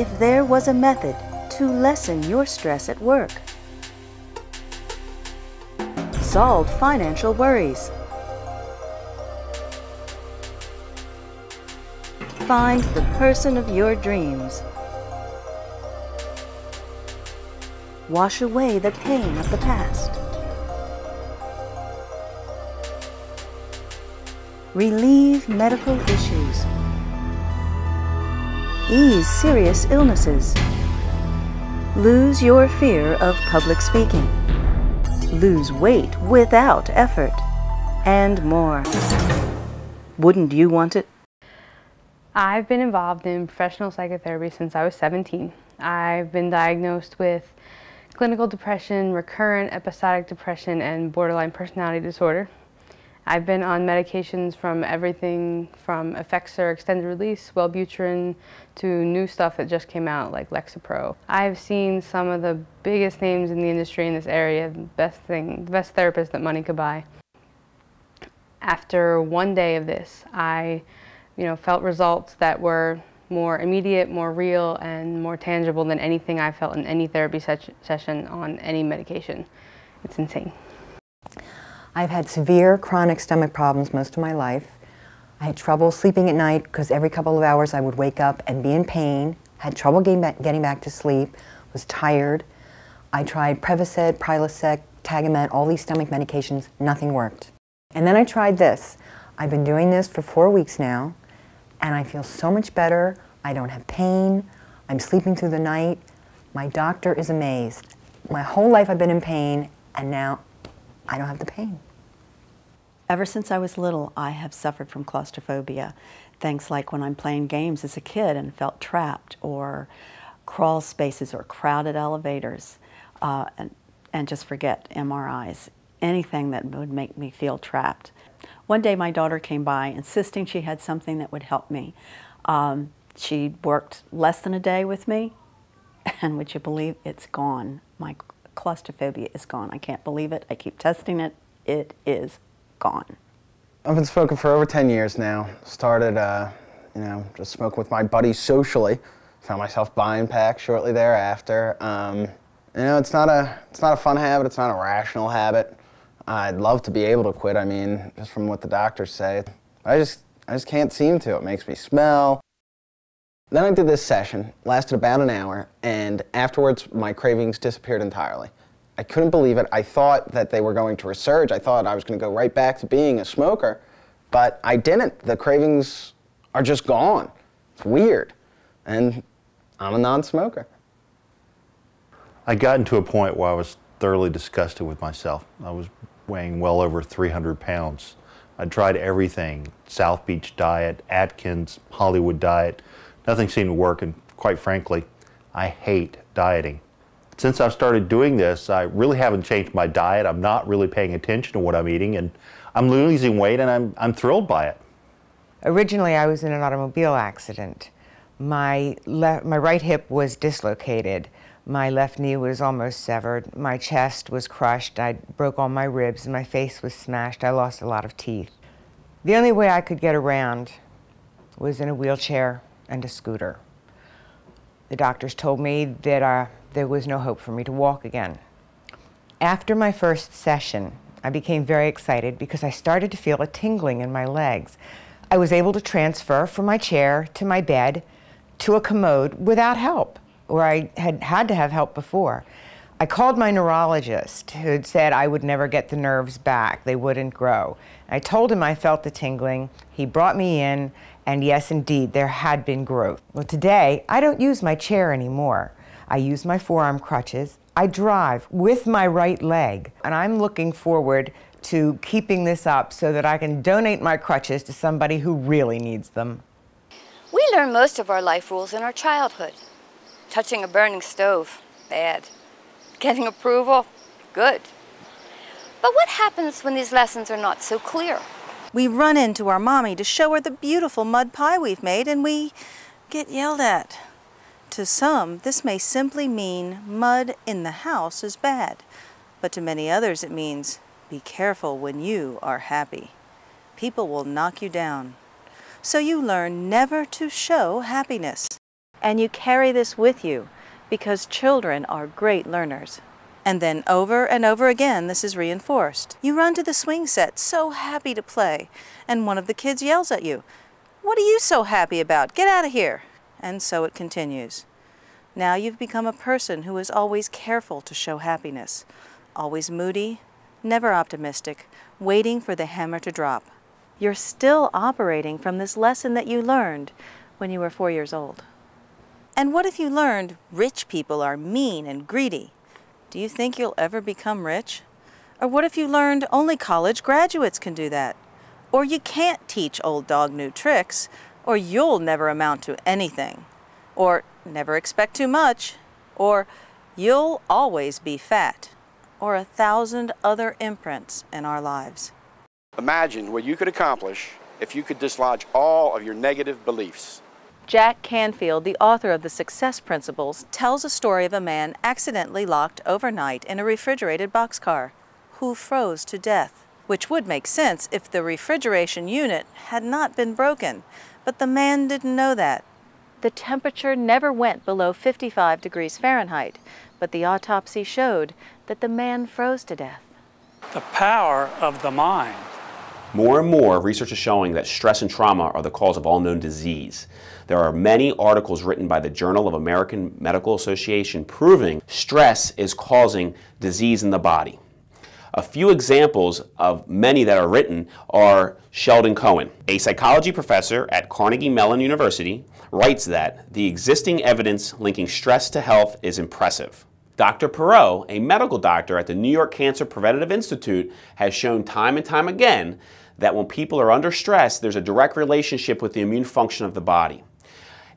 if there was a method to lessen your stress at work. Solve financial worries. Find the person of your dreams. Wash away the pain of the past. Relieve medical issues. Ease serious illnesses. Lose your fear of public speaking. Lose weight without effort. And more. Wouldn't you want it? I've been involved in professional psychotherapy since I was 17. I've been diagnosed with clinical depression, recurrent episodic depression, and borderline personality disorder. I've been on medications from everything from Effexor extended release, Wellbutrin, to new stuff that just came out like Lexapro. I've seen some of the biggest names in the industry in this area, the best therapists that money could buy. After one day of this, I felt results that were more immediate, more real, and more tangible than anything I felt in any therapy session on any medication. It's insane. I've had severe chronic stomach problems most of my life. I had trouble sleeping at night because every couple of hours I would wake up and be in pain, had trouble getting back to sleep, was tired. I tried Prevacid, Prilosec, Tagamet, all these stomach medications, nothing worked. And then I tried this. I've been doing this for 4 weeks now, and I feel so much better. I don't have pain. I'm sleeping through the night. My doctor is amazed. My whole life I've been in pain, and now I don't have the pain. Ever since I was little, I have suffered from claustrophobia. Things like when I'm playing games as a kid and felt trapped, or crawl spaces or crowded elevators, and just forget MRIs, anything that would make me feel trapped. One day my daughter came by insisting she had something that would help me. She worked less than a day with me, and would you believe it's gone? My claustrophobia is gone. I can't believe it. I keep testing it. It is gone. I've been smoking for over 10 years now. Started, just smoking with my buddies socially. Found myself buying packs shortly thereafter. It's not a fun habit. It's not a rational habit. I'd love to be able to quit. I mean, just from what the doctors say, I just can't seem to. It makes me smell. Then I did this session, lasted about an hour, and afterwards my cravings disappeared entirely. I couldn't believe it. I thought that they were going to resurge. I thought I was going to go right back to being a smoker, but I didn't. The cravings are just gone. It's weird, and I'm a non-smoker. I got into a point where I was thoroughly disgusted with myself. I was weighing well over 300 pounds. I tried everything, South Beach diet, Atkins, Hollywood diet. Nothing seemed to work, and quite frankly, I hate dieting. Since I've started doing this, I really haven't changed my diet. I'm not really paying attention to what I'm eating, and I'm losing weight, and I'm thrilled by it. Originally, I was in an automobile accident. My right hip was dislocated. My left knee was almost severed. My chest was crushed. I broke all my ribs, and my face was smashed. I lost a lot of teeth. The only way I could get around was in a wheelchair and a scooter. The doctors told me that there was no hope for me to walk again. After my first session, I became very excited because I started to feel a tingling in my legs. I was able to transfer from my chair to my bed to a commode without help, where I had to have help before. I called my neurologist, who had said I would never get the nerves back. They wouldn't grow. I told him I felt the tingling. He brought me in, and yes, indeed, there had been growth. Well, today, I don't use my chair anymore. I use my forearm crutches. I drive with my right leg, and I'm looking forward to keeping this up so that I can donate my crutches to somebody who really needs them. We learn most of our life rules in our childhood. Touching a burning stove, bad. Getting approval, good. But what happens when these lessons are not so clear? We run into our mommy to show her the beautiful mud pie we've made, and we get yelled at. To some, this may simply mean mud in the house is bad, but to many others it means be careful when you are happy. People will knock you down. So you learn never to show happiness. And you carry this with you because children are great learners. And then over and over again, this is reinforced. You run to the swing set, so happy to play, and one of the kids yells at you, "What are you so happy about? Get out of here!" And so it continues. Now you've become a person who is always careful to show happiness, always moody, never optimistic, waiting for the hammer to drop. You're still operating from this lesson that you learned when you were 4 years old. And what if you learned rich people are mean and greedy? Do you think you'll ever become rich? Or what if you learned only college graduates can do that? Or you can't teach old dog new tricks, or you'll never amount to anything. Or never expect too much. Or you'll always be fat. Or 1,000 other imprints in our lives. Imagine what you could accomplish if you could dislodge all of your negative beliefs. Jack Canfield, the author of The Success Principles, tells a story of a man accidentally locked overnight in a refrigerated boxcar who froze to death, which would make sense if the refrigeration unit had not been broken, but the man didn't know that. The temperature never went below 55 degrees Fahrenheit, but the autopsy showed that the man froze to death. The power of the mind. More and more, research is showing that stress and trauma are the cause of all known disease. There are many articles written by the Journal of American Medical Association proving stress is causing disease in the body. A few examples of many that are written are Sheldon Cohen, a psychology professor at Carnegie Mellon University, writes that the existing evidence linking stress to health is impressive. Dr. Perot, a medical doctor at the New York Cancer Preventative Institute, has shown time and time again that when people are under stress, there's a direct relationship with the immune function of the body.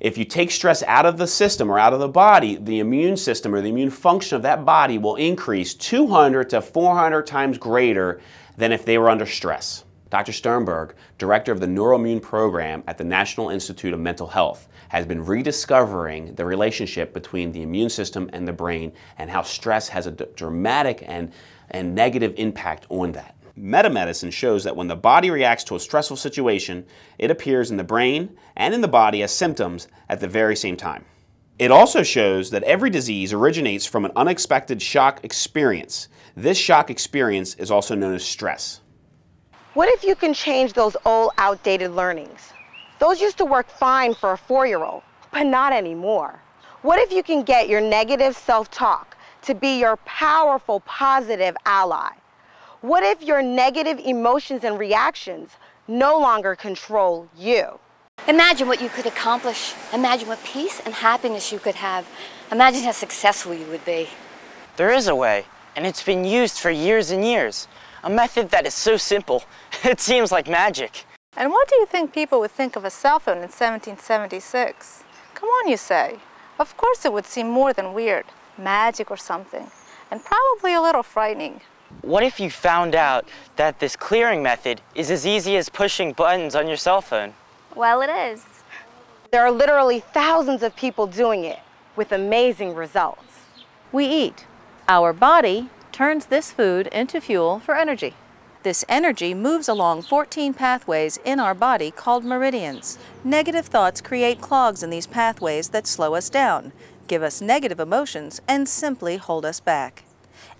If you take stress out of the system or out of the body, the immune system or the immune function of that body will increase 200 to 400 times greater than if they were under stress. Dr. Sternberg, director of the Neuroimmune Program at the National Institute of Mental Health, has been rediscovering the relationship between the immune system and the brain and how stress has a dramatic and negative impact on that. Metamedicine shows that when the body reacts to a stressful situation, it appears in the brain and in the body as symptoms at the very same time. It also shows that every disease originates from an unexpected shock experience. This shock experience is also known as stress. What if you can change those old, outdated learnings? Those used to work fine for a 4-year-old, but not anymore. What if you can get your negative self-talk to be your powerful, positive ally? What if your negative emotions and reactions no longer control you? Imagine what you could accomplish. Imagine what peace and happiness you could have. Imagine how successful you would be. There is a way, and it's been used for years and years. A method that is so simple, it seems like magic. And what do you think people would think of a cell phone in 1776? Come on, you say. Of course it would seem more than weird, magic or something, and probably a little frightening. What if you found out that this clearing method is as easy as pushing buttons on your cell phone? Well, it is. There are literally thousands of people doing it with amazing results. We eat. Our body turns this food into fuel for energy. This energy moves along 14 pathways in our body called meridians. Negative thoughts create clogs in these pathways that slow us down, give us negative emotions, and simply hold us back.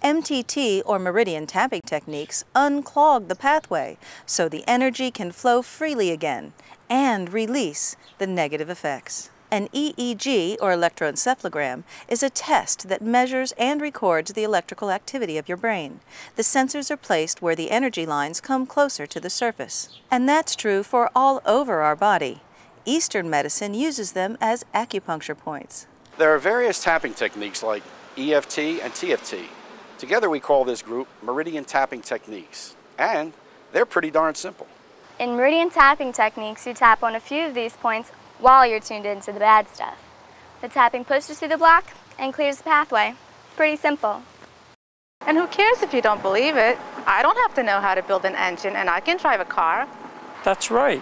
MTT, or Meridian Tapping Techniques, unclog the pathway so the energy can flow freely again and release the negative effects. An EEG, or electroencephalogram, is a test that measures and records the electrical activity of your brain. The sensors are placed where the energy lines come closer to the surface. And that's true for all over our body. Eastern medicine uses them as acupuncture points. There are various tapping techniques like EFT and TFT. Together we call this group Meridian Tapping Techniques, and they're pretty darn simple. In Meridian Tapping Techniques, you tap on a few of these points while you're tuned into the bad stuff. The tapping pushes through the block and clears the pathway. Pretty simple. And who cares if you don't believe it? I don't have to know how to build an engine, and I can drive a car. That's right.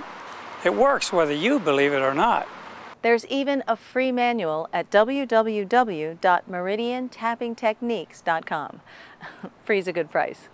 It works whether you believe it or not. There's even a free manual at www.meridiantappingtechniques.com. Free's a good price.